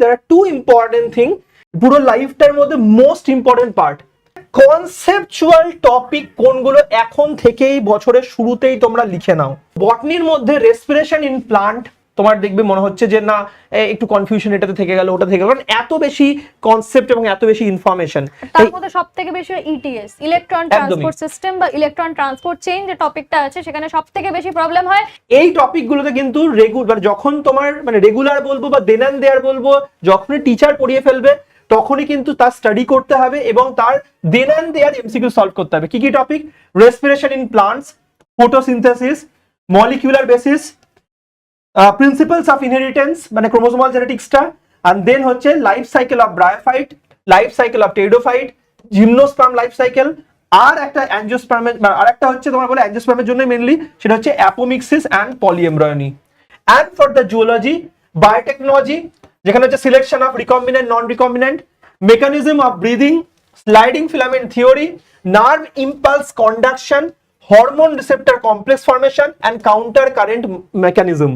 there are two important thing, পুরো লাইফটার মধ্যে most important part, conceptual topic কোনগুলো এখন থেকেই বছরের শুরুতেই তোমরা লিখে নাও। বটনির মধ্যে রেসপিরেশন ইন প্লান্ট তোমার দেখবে মনে হচ্ছে যে না একটু কনফিউশন এটাতে থেকে গেল ওটা থেকে গেল, কারণ এত বেশি কনসেপ্ট এবং এত বেশি ইনফরমেশন। তার মধ্যে সবথেকে বেশি ইটিএস, ইলেকট্রন ট্রান্সপোর্ট সিস্টেম বা ইলেকট্রন ট্রান্সপোর্ট চেইন যে টপিকটা আছে সেখানে সবথেকে বেশি প্রবলেম হয়। এই টপিকগুলোতে কিন্তু রেগুলার, যখন তোমার মানে রেগুলার বলবো বা দেন অ্যান্ড দেয়ার বলবো, যখনই টিচার পড়িয়ে ফেলবে তখনই কিন্তু তার স্টাডি করতে হবে এবং তার then and there MCQ solve করতে হবে। কি কি topic? Respiration in plants, photosynthesis, molecular basis, principles of inheritance মানে ক্রোমোসোমাল জেনেটিক্সটা, এন্ড দেন হচ্ছে life cycle of bryophyte, life cycle of pteridophyte, gymnosperm life cycle, আর একটা অ্যাঞ্জিওস্পার্মের, আর একটা হচ্ছে তোমার বলে অ্যাঞ্জিওস্পার্মের জন্য মেইনলি, সেটা হচ্ছে apomixis and polyembryony. And for the zoology, biotechnology যেখানে হচ্ছে selection of recombinant non recombinant, mechanism of breathing, sliding filament theory, nerve impulse conduction, hormone receptor complex formation and counter current mechanism.